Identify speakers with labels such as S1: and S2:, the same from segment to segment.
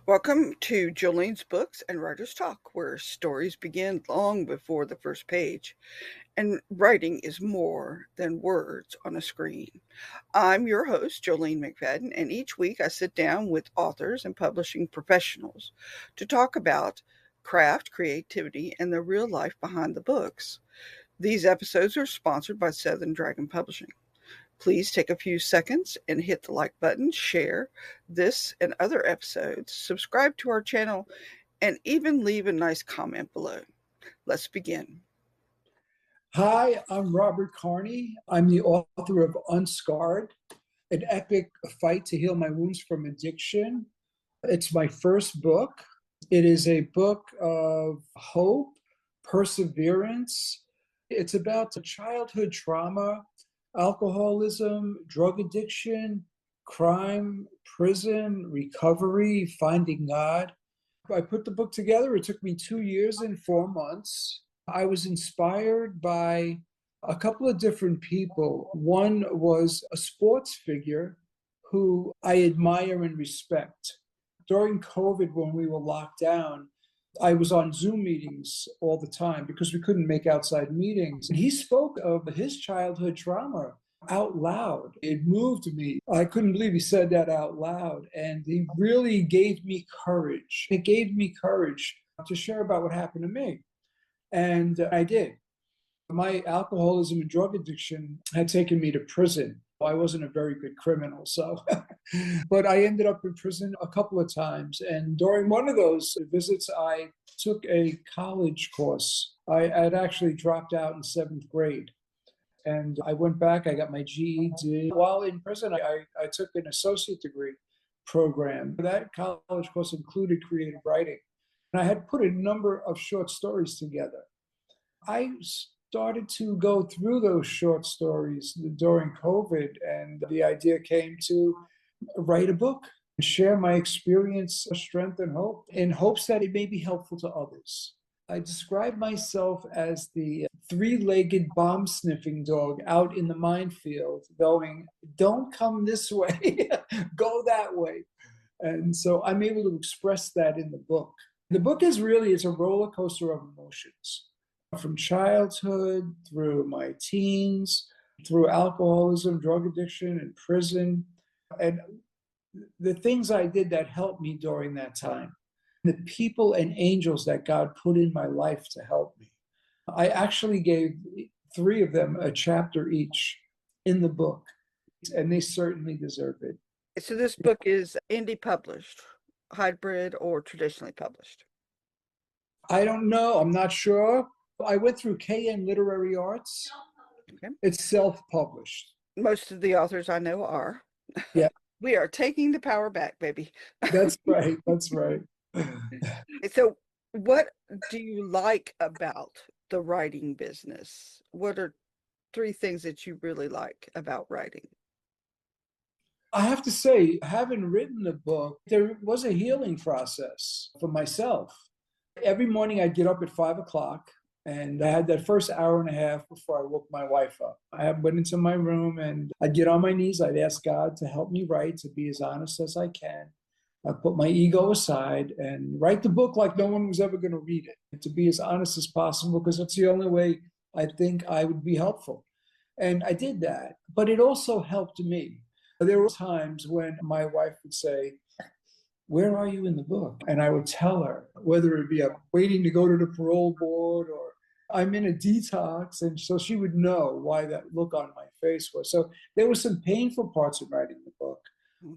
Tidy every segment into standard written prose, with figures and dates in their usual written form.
S1: Welcome to Jolene's Books and Writers Talk, where stories begin long before the first page, and writing is more than words on a screen. I'm your host, Jolene McFadden, and each week I sit down with authors and publishing professionals to talk about craft, creativity, and the real life behind the books. These episodes are sponsored by Southern Dragon Publishing. Please take a few seconds and hit the like button, share this and other episodes, subscribe to our channel, and even leave a nice comment below. Let's begin.
S2: Hi, I'm Robert Carney. I'm the author of Unscarred, an epic fight to heal my wounds from addiction. It's my first book. It is a book of hope, perseverance. It's about the childhood trauma, alcoholism, drug addiction, crime, prison, recovery, finding God. I put the book together. It took me 2 years and 4 months. I was inspired by a couple of different people. One was a sports figure who I admire and respect. During COVID, when we were locked down, I was on Zoom meetings all the time because we couldn't make outside meetings. And he spoke of his childhood trauma out loud. It moved me. I couldn't believe he said that out loud. And he really gave me courage. It gave me courage to share about what happened to me. And I did. My alcoholism and drug addiction had taken me to prison. I wasn't a very good criminal, but I ended up in prison a couple of times. And during one of those visits, I took a college course. I had actually dropped out in 7th grade. And I went back, I got my GED. While in prison, I took an associate degree program. That college course included creative writing. And I had put a number of short stories together. I started to go through those short stories during COVID, and the idea came to write a book and share my experience, strength, and hope, in hopes that it may be helpful to others. I describe myself as the three-legged bomb-sniffing dog out in the minefield going, don't come this way, go that way. And so I'm able to express that in the book. The book is a roller coaster of emotions. From childhood through my teens, through alcoholism, drug addiction, and prison, and the things I did that helped me during that time, the people and angels that God put in my life to help me. I actually gave 3 of them a chapter each in the book, and they certainly deserve it.
S1: So this book is indie published, hybrid, or traditionally published?
S2: I don't know. I'm not sure. I went through KN Literary Arts.
S1: Okay.
S2: It's self-published.
S1: Most of the authors I know are.
S2: Yeah.
S1: We are taking the power back, baby.
S2: That's right. That's right.
S1: So what do you like about the writing business? What are 3 things that you really like about writing?
S2: I have to say, having written the book, there was a healing process for myself. Every morning I'd get up at 5 o'clock, and I had that first hour and a half before I woke my wife up. I went into my room and I'd get on my knees. I'd ask God to help me write, to be as honest as I can. I'd put my ego aside and write the book like no one was ever going to read it, and to be as honest as possible, because that's the only way I think I would be helpful. And I did that, but it also helped me. There were times when my wife would say, where are you in the book? And I would tell her, whether it be I'm waiting to go to the parole board or I'm in a detox. And so she would know why that look on my face was. So there were some painful parts of writing the book,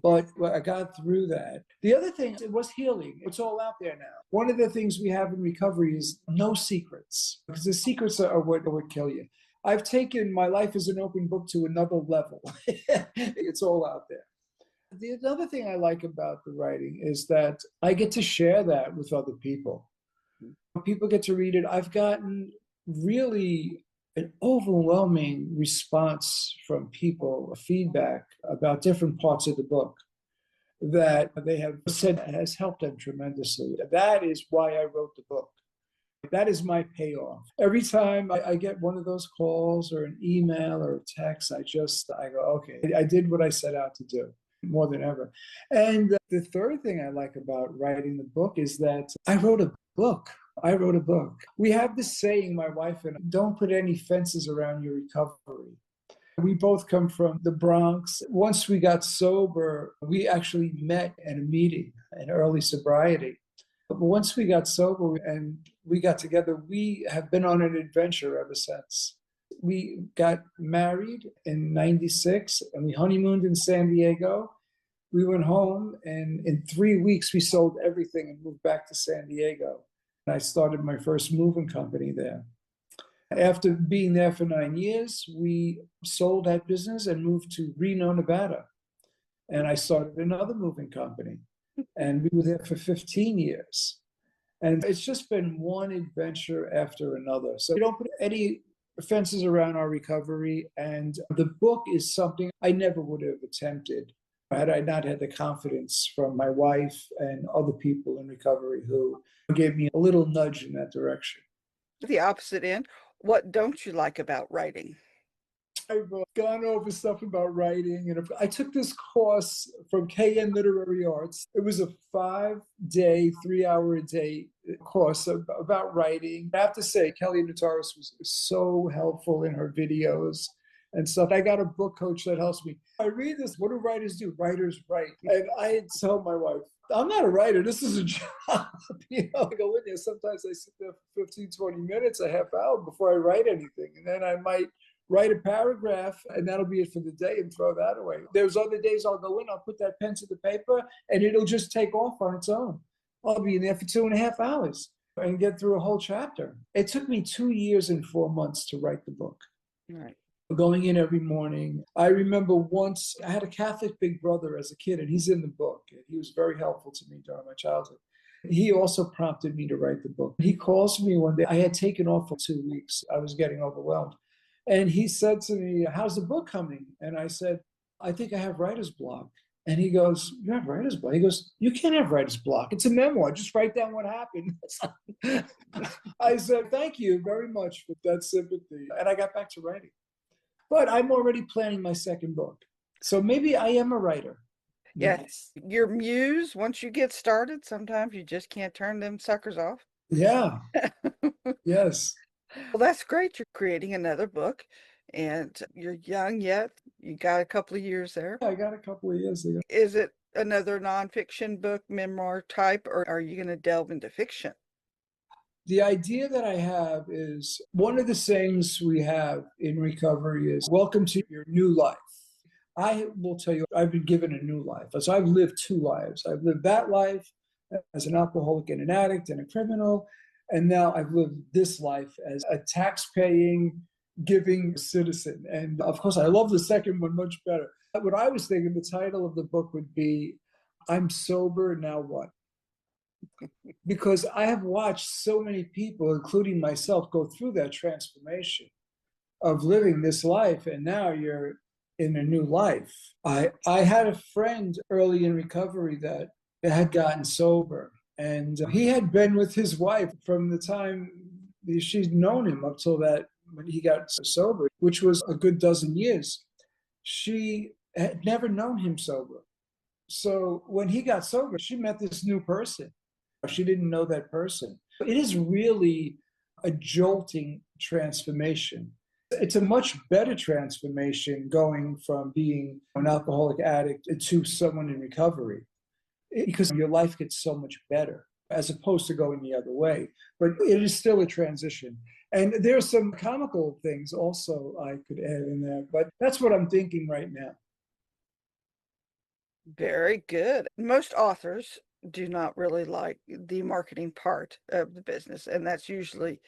S2: but I got through that. The other thing, it was healing. It's all out there now. One of the things we have in recovery is no secrets, because the secrets are what would kill you. I've taken my life as an open book to another level. It's all out there. The other thing I like about the writing is that I get to share that with other people. People get to read it. I've gotten really an overwhelming response from people, feedback about different parts of the book that they have said has helped them tremendously. That is why I wrote the book. That is my payoff. Every time I get one of those calls or an email or a text, I go, okay, I did what I set out to do. more than ever. And the third thing I like about writing the book is that I wrote a book. I wrote a book. We have this saying, my wife and I, don't put any fences around your recovery. We both come from the Bronx. Once we got sober, we actually met at a meeting in early sobriety. But once we got sober and we got together, we have been on an adventure ever since. We got married in 96 and we honeymooned in San Diego. We went home and in 3 weeks we sold everything and moved back to San Diego. And I started my first moving company there. After being there for 9 years, we sold that business and moved to Reno, Nevada. And I started another moving company. And we were there for 15 years. And it's just been one adventure after another. So we don't put any fences around our recovery. And the book is something I never would have attempted had I not had the confidence from my wife and other people in recovery who gave me a little nudge in that direction.
S1: The opposite end, what don't you like about writing?
S2: I've gone over stuff about writing, and I took this course from KN Literary Arts. It was a 5-day, 3-hour-a-day course about writing. I have to say, Kelly Notaris was so helpful in her videos and stuff. I got a book coach that helps me. I read this. What do writers do? Writers write. And I tell my wife, I'm not a writer. This is a job. I go in there. Sometimes I sit there for 15, 20 minutes, a half hour before I write anything. And then I might write a paragraph, and that'll be it for the day and throw that away. There's other days I'll go in, I'll put that pen to the paper, and it'll just take off on its own. I'll be in there for 2.5 hours and get through a whole chapter. It took me 2 years and 4 months to write the book.
S1: Right.
S2: Going in every morning. I remember once I had a Catholic big brother as a kid, and he's in the book. He was very helpful to me during my childhood. He also prompted me to write the book. He calls me one day. I had taken off for 2 weeks. I was getting overwhelmed. And he said to me, how's the book coming? And I said, I think I have writer's block. And he goes, you have writer's block? He goes, you can't have writer's block. It's a memoir. Just write down what happened. I said, thank you very much for that sympathy. And I got back to writing. But I'm already planning my second book. So maybe I am a writer.
S1: Yes. Your muse, once you get started, sometimes you just can't turn them suckers off.
S2: Yeah. Yes.
S1: Well, that's great. You're creating another book and you're young yet. You got a couple of years there.
S2: I got a couple of years ago.
S1: Is it another nonfiction book, memoir type, or are you going to delve into fiction?
S2: The idea that I have is one of the sayings we have in recovery is welcome to your new life. I will tell you, I've been given a new life. So I've lived 2 lives. I've lived that life as an alcoholic and an addict and a criminal. And now I've lived this life as a tax-paying, giving citizen. And of course, I love the second one much better. What I was thinking, the title of the book would be, I'm sober, now what? Because I have watched so many people, including myself, go through that transformation of living this life. And now you're in a new life. I had a friend early in recovery that had gotten sober. And he had been with his wife from the time she'd known him up till that when he got sober, which was a good dozen years. She had never known him sober. So when he got sober, she met this new person. She didn't know that person. It is really a jolting transformation. It's a much better transformation going from being an alcoholic addict to someone in recovery, because your life gets so much better as opposed to going the other way. But it is still a transition. And there's some comical things also I could add in there, but that's what I'm thinking right now.
S1: Very good. Most authors do not really like the marketing part of the business, and that's usually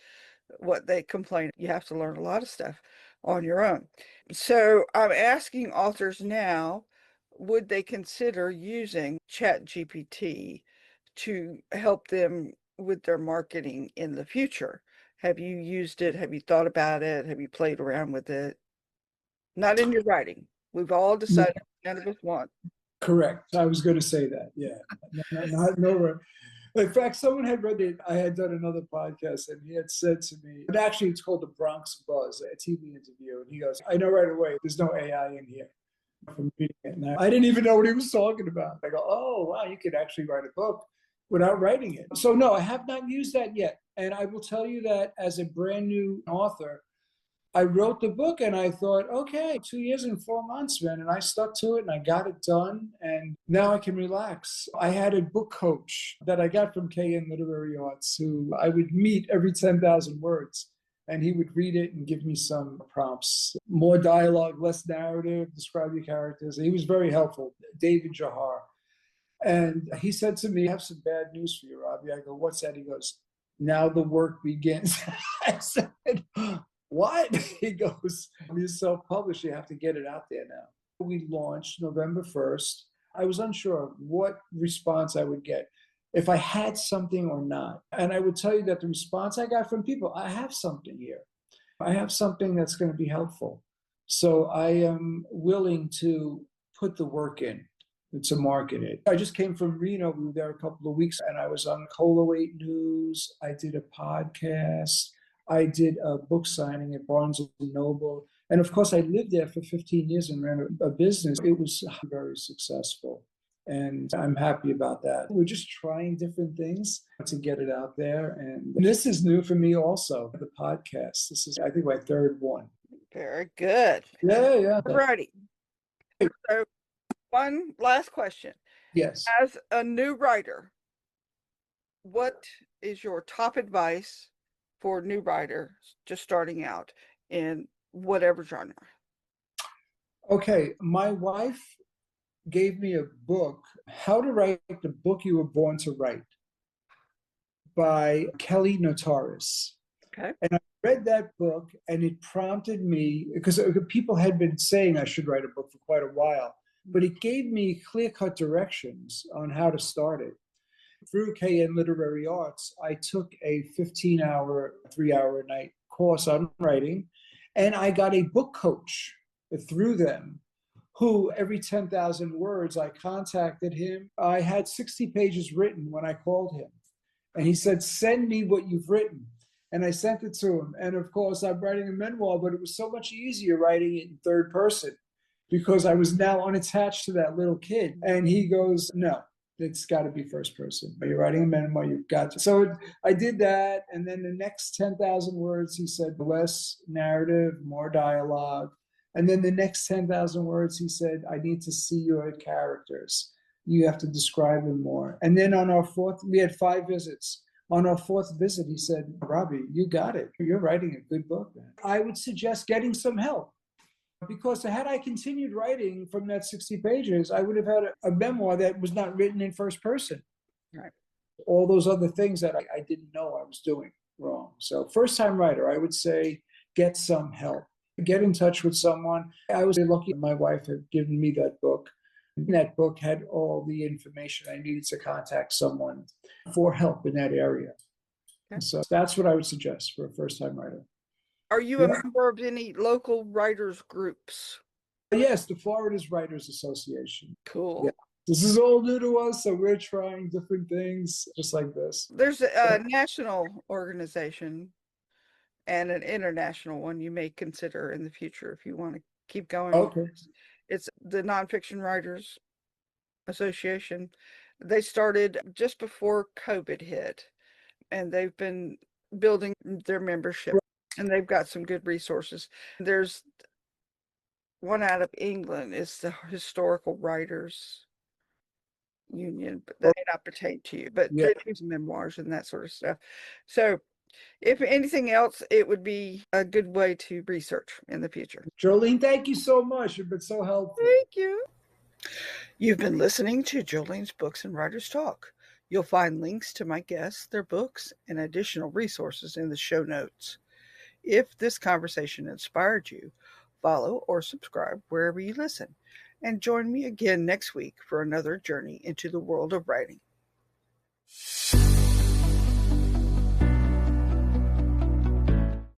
S1: what they complain. You have to learn a lot of stuff on your own. So I'm asking authors now, would they consider using ChatGPT to help them with their marketing in the future? Have you used it? Have you thought about it? Have you played around with it? Not in your writing. We've all decided none of us want.
S2: Correct. I was going to say that. Yeah. No. In fact, someone had read it. I had done another podcast, and he had said to me, and actually it's called The Bronx Buzz, a TV interview. And he goes, I know right away, there's no AI in here. from reading it. And I didn't even know what he was talking about. I go, oh, wow, you could actually write a book without writing it. So, no, I have not used that yet. And I will tell you that as a brand new author, I wrote the book and I thought, okay, 2 years and 4 months, man. And I stuck to it and I got it done. And now I can relax. I had a book coach that I got from KN Literary Arts who I would meet every 10,000 words. And he would read it and give me some prompts, more dialogue, less narrative, describe your characters. He was very helpful, David Jahar. And he said to me, I have some bad news for you, Robbie. I go, what's that? He goes, now the work begins. I said, what? He goes, you're self-published, you have to get it out there now. We launched November 1st. I was unsure of what response I would get, if I had something or not. And I would tell you that the response I got from people, I have something here. I have something that's going to be helpful. So I am willing to put the work in to market it. I just came from Reno. We were there a couple of weeks and I was on Cola Weight News. I did a podcast. I did a book signing at Barnes & Noble. And of course, I lived there for 15 years and ran a business. It was very successful. And I'm happy about that. We're just trying different things to get it out there. And this is new for me also, the podcast. This is, I think, my third one.
S1: Very good.
S2: Yeah.
S1: Alrighty. So one last question.
S2: Yes.
S1: As a new writer, what is your top advice for new writers just starting out in whatever genre?
S2: Okay, my wife gave me a book, How to Write the Book You Were Born to Write, by Kelly Notaris.
S1: Okay.
S2: And I read that book and it prompted me, because people had been saying I should write a book for quite a while, but it gave me clear-cut directions on how to start it. Through KN Literary Arts, I took a 15-hour, 3-hour-a-night course on writing, and I got a book coach through them, who every 10,000 words I contacted him. I had 60 pages written when I called him. And he said, send me what you've written. And I sent it to him. And of course, I'm writing a memoir, but it was so much easier writing it in third person because I was now unattached to that little kid. And he goes, no, it's got to be first person. You're writing a memoir, you've got to. So I did that. And then the next 10,000 words, he said, less narrative, more dialogue. And then the next 10,000 words, he said, I need to see your characters. You have to describe them more. And then on our fourth, we had 5 visits. On our 4th visit, he said, Robbie, you got it. You're writing a good book, man. I would suggest getting some help. Because had I continued writing from that 60 pages, I would have had a memoir that was not written in first person.
S1: Right.
S2: All those other things that I didn't know I was doing wrong. So first-time writer, I would say get some help. Get in touch with someone. I was lucky my wife had given me that book. And that book had all the information I needed to contact someone for help in that area. Okay. So that's what I would suggest for a first-time writer.
S1: Are you a member of any local writers groups?
S2: Yes, the Florida's Writers Association.
S1: Cool.
S2: Yeah. This is all new to us, so we're trying different things just like this.
S1: There's a national organization and an international one you may consider in the future if you want to keep going.
S2: Okay.
S1: It's the Nonfiction Writers Association. They started just before COVID hit, and they've been building their membership, and they've got some good resources. There's one out of England, is the Historical Writers Union, but that may not pertain to you, but they do some memoirs and that sort of stuff. So if anything else, it would be a good way to research in the future.
S2: Jolene, thank you so much. You've been so helpful.
S1: Thank you. You've been listening to Jolene's Books and Writers Talk. You'll find links to my guests, their books, and additional resources in the show notes. If this conversation inspired you, follow or subscribe wherever you listen. And join me again next week for another journey into the world of writing.